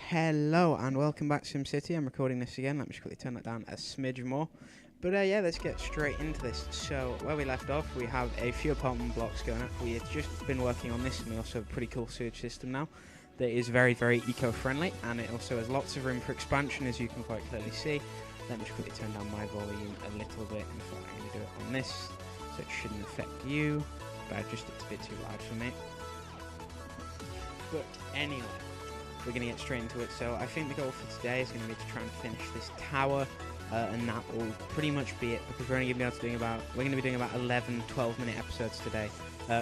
Hello and welcome back to SimCity. I'm recording this again. Let me just quickly turn that down a smidge more. But yeah, let's get straight into this. So where we left off, we have a few apartment blocks going up. We have just been working on this, and we also have a pretty cool sewage system now that is very, very eco-friendly, and it also has lots of room for expansion, as you can quite clearly see. Let me just quickly turn down my volume a little bit. In fact, I'm going to do it on this, so it shouldn't affect you, but it's a bit too loud for me. But anyway, we're going to get straight into it. So I think the goal for today is going to be to try and finish this tower, and that will pretty much be it, because we're only going to be able to we're going to be doing about 11, 12-minute episodes today.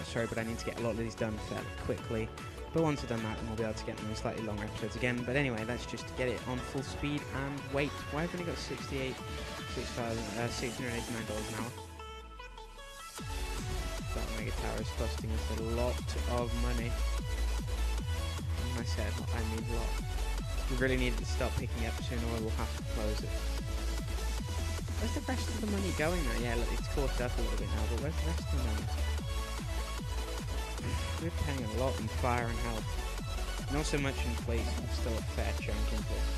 Sorry, but I need to get a lot of these done fairly quickly. But once I've done that, then we'll be able to get them in slightly longer episodes again. But anyway, let's just get it on full speed and wait. Why have we only got $689 an hour? That mega tower is costing us a lot of money. I said I need a lot. We really needed to start picking up sooner, or we'll have to close it. Where's the rest of the money going now? Yeah, look, it's caught up a little bit now, but where's the rest of the money? We're paying a lot in fire and health. Not so much in police, but still a fair chunk in police.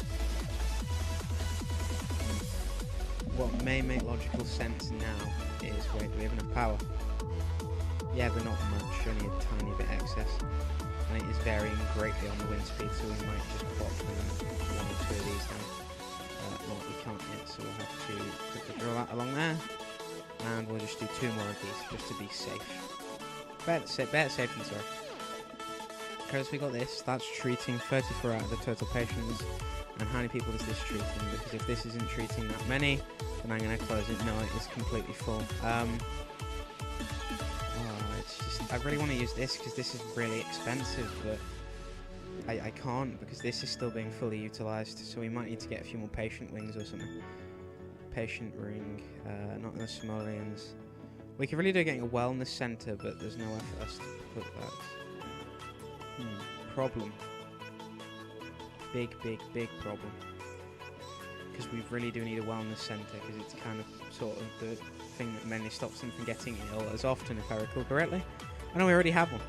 What may make logical sense now is, wait, do we have enough power? Yeah, but not much, only a tiny bit excess. And it is varying greatly on the wind speed, so we might just pop one or two of these down. Well, we can't yet, so we'll have to quickly draw that along there. And we'll just do 2 more of these, just to be safe. Better safe than sorry. Because we got this, that's treating 34 out of the total patients. And how many people is this treating? Because if this isn't treating that many, then I'm going to close it. No, it is completely full. I really want to use this because this is really expensive, but I can't because this is still being fully utilised, so we might need to get a few more patient wings or something. Patient ring, not in the simoleons. We could really do getting a wellness centre, but there's nowhere for us to put that. Problem. Big problem. Because we really do need a wellness centre, because it's kind of sort of the thing that mainly stops them from getting ill as often, if I recall correctly. I know we already have one.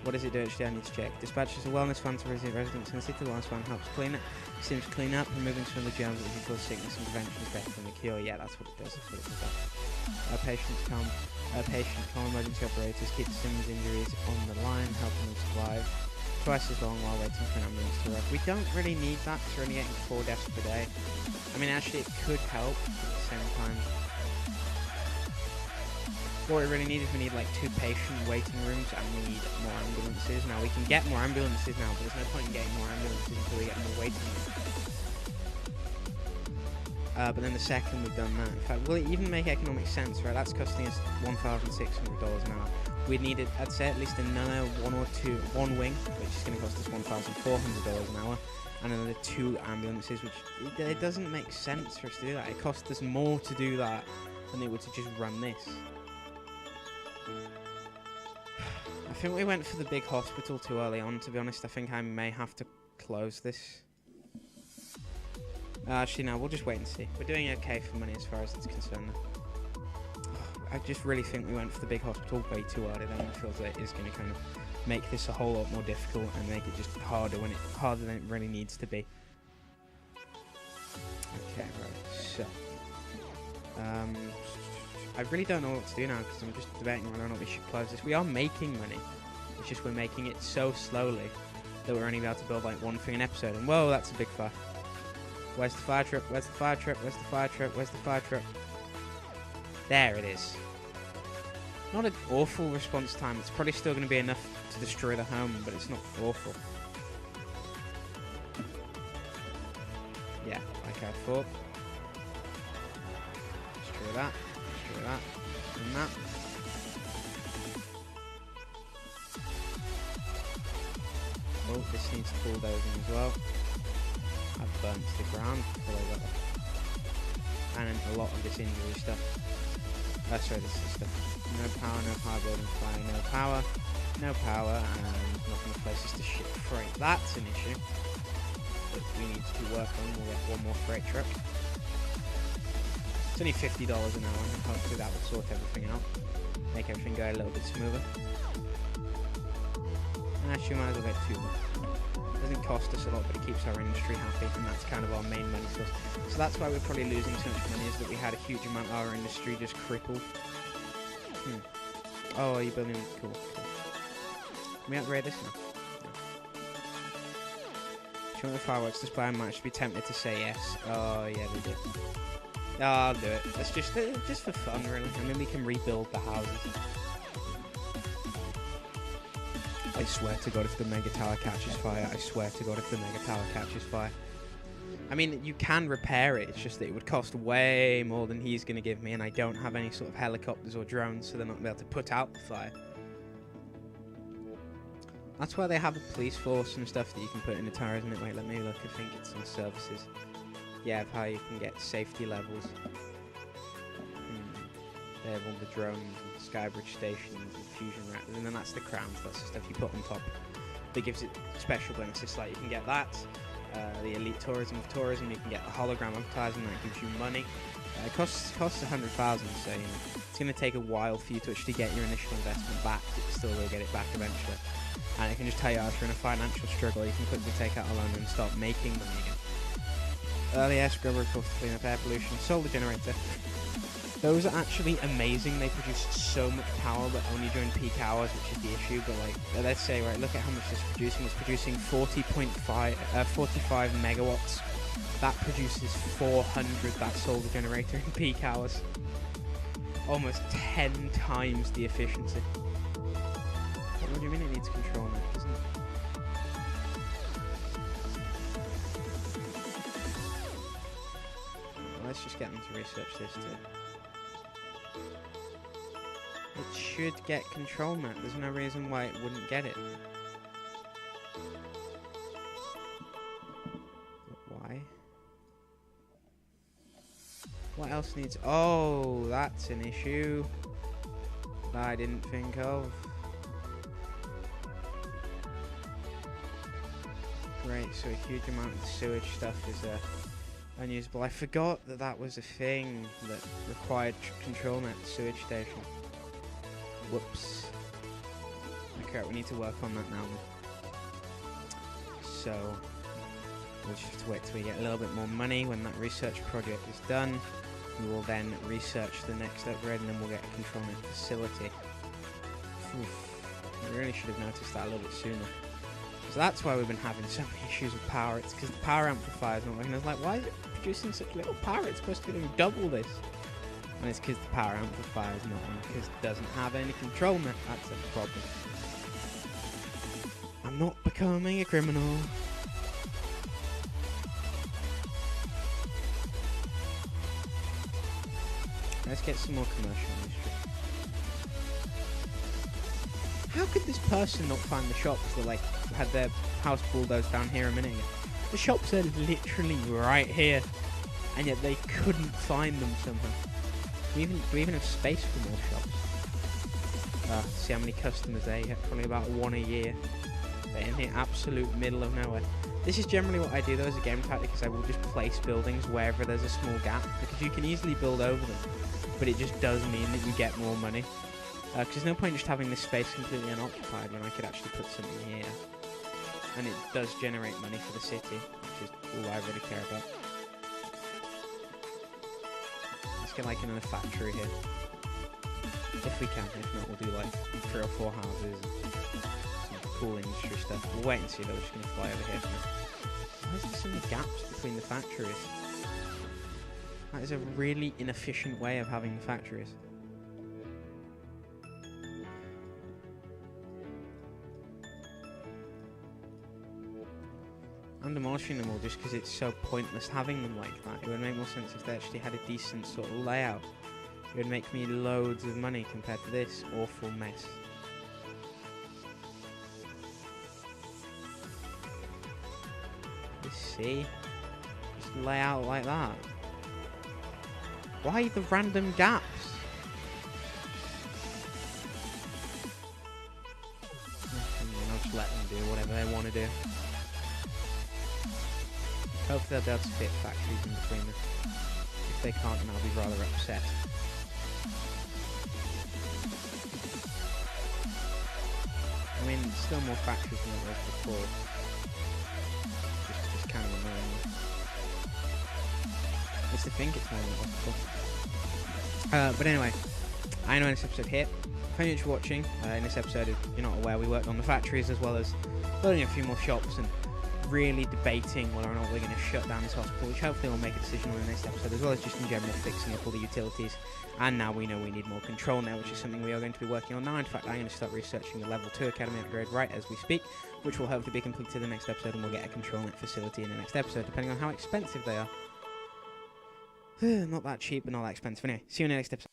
What does it do? Actually, I need to check. Dispatches a wellness van to residents in the city. The wellness van helps clean it. Seems to clean up, removing some of the germs that can cause sickness, and prevention is better than the cure. Yeah, that's what it does. That's what it does. Patient calm emergency operators keep Sims injuries on the line, helping them survive twice as long while waiting for an ambulance to arrive. We don't really need that, because we're only getting 4 deaths per day. I mean, actually, it could help, but at the same time, what we really need is we need like 2 patient waiting rooms, and we need more ambulances. Now, we can get more ambulances now, but there's no point in getting more ambulances until we get more waiting rooms. But then the second we've done that, in fact, will it even make economic sense, right? That's costing us $1,600 an hour. We'd need, I'd say, at least another one wing, which is going to cost us $1,400 an hour, and another 2 ambulances, which it doesn't make sense for us to do that. It costs us more to do that than it would to just run this. I think we went for the big hospital too early on, to be honest. I think I may have to close this. Actually, no, we'll just wait and see. We're doing okay for money as far as it's concerned. I just really think we went for the big hospital way too early. Then it feels like it is going to kind of make this a whole lot more difficult and make it just harder than it really needs to be. Okay, right. So, I really don't know what to do now, because I'm just debating whether or not we should close this. We are making money. It's just we're making it so slowly that we're only able to build like 1 thing an episode. And whoa, that's a big fire. Where's the fire truck? Where's the fire truck? Where's the fire truck? Where's the fire truck? There it is. Not an awful response time. It's probably still going to be enough to destroy the home, but it's not awful. Yeah, like I thought. Destroy that. Destroy that. And that. Oh, this needs bulldozing as well. I've burnt to the ground before I got off. And a lot of this injury stuff. Sorry, this is stuff. No power building flying, no power, and not enough places to ship freight. That's an issue that we need to work on. We'll get 1 more freight truck. It's only $50 an hour, and hopefully that will sort everything out, make everything go a little bit smoother. Actually, we might as well get 2 more. Doesn't cost us a lot, but it keeps our industry happy, and that's kind of our main money source. So that's why we're probably losing so much money, is that we had a huge amount of our industry just crippled. Oh, are you building? Cool. Can we upgrade this now? Do you want the fireworks display? I might actually be tempted to say yes. Oh, yeah, they did. Oh, I'll do it. That's just for fun, really. I mean, we can rebuild the houses. I swear to God, if the Mega Tower catches fire, I swear to God, if the Mega Tower catches fire. I mean, you can repair it, it's just that it would cost way more than he's going to give me, and I don't have any sort of helicopters or drones, so they're not going to be able to put out the fire. That's why they have a police force and stuff that you can put in the tower, isn't it? Wait, let me look. I think it's in services. Yeah, of how you can get safety levels. They have all the drones and Skybridge stations and fusion reactors, and then that's the crowns. That's the stuff you put on top. That gives it special bonuses, like you can get that. The elite tourism, you can get the hologram advertising, that gives you money. It costs 100,000, so you know, it's going to take a while for you to actually get your initial investment back, but you still will get it back eventually. And I can just tell you, if you're in a financial struggle, you can quickly take out a loan and start making money again. Early air scrubber, of course, to clean up air pollution. Solar generator. Those are actually amazing. They produce so much power, but only during peak hours, which is the issue. But like, let's say, right, look at how much it's producing. It's producing 45 megawatts. That produces 400, that solar generator in peak hours. Almost 10 times the efficiency. What do you mean it needs control now, doesn't it? Well, let's just get them to research this too. It should get control map. There's no reason why it wouldn't get it. Why? What else needs... Oh, that's an issue that I didn't think of. Great, so a huge amount of sewage stuff is unusable. I forgot that that was a thing that required control net sewage station. Whoops. Okay, we need to work on that now. So, we'll just have to wait till we get a little bit more money. When that research project is done, we will then research the next upgrade, and then we'll get a control net facility. I really should have noticed that a little bit sooner. So that's why we've been having so many issues with power. It's because the power amplifier is not working. I was like, why is it producing such little power? It's supposed to be doing double this. And it's because the power amplifier is not on, because it doesn't have any control net. That's a problem. I'm not becoming a criminal. Let's get some more commercial industry. How could this person not find the shops that like had their house bulldozed down here a minute ago? The shops are literally right here, and yet they couldn't find them somehow. Do we even have space for more shops? See how many customers they get, probably about one a year. They're in the absolute middle of nowhere. This is generally what I do though as a game tactic, is I will just place buildings wherever there's a small gap, because you can easily build over them, but it just does mean that you get more money. Because there's no point just having this space completely unoccupied when I could actually put something here. And it does generate money for the city, which is all I really care about. Let's get like another factory here. If we can, if not we'll do like 3 or 4 houses and some cool industry stuff. We'll wait and see though, we're just going to fly over here for now. Why is there so many gaps between the factories? That is a really inefficient way of having the factories. I'm demolishing them all just because it's so pointless having them like that. It would make more sense if they actually had a decent sort of layout. It would make me loads of money compared to this awful mess. Let's see. Just lay out like that. Why the random gaps? I'll just let them do whatever they want to do. Hopefully they'll be able to fit factories in between them. If they can't, then I'll be rather upset. I mean, it's still more factories than it was before. Just kind of annoying. I used to think it's more than it was before. But anyway, I know in this episode here. Thank you for watching. In this episode, if you're not aware, we worked on the factories as well as building a few more shops and really debating whether or not we're going to shut down this hospital, which hopefully we'll make a decision on in the next episode, as well as just in general fixing up all the utilities. And now we know we need more control now, which is something we are going to be working on now. In fact, I'm going to start researching a level 2 academy upgrade right as we speak, which will hopefully be completed in the next episode, and we'll get a control net facility in the next episode, depending on how expensive they are. Not that cheap, but not that expensive. Anyway, see you in the next episode.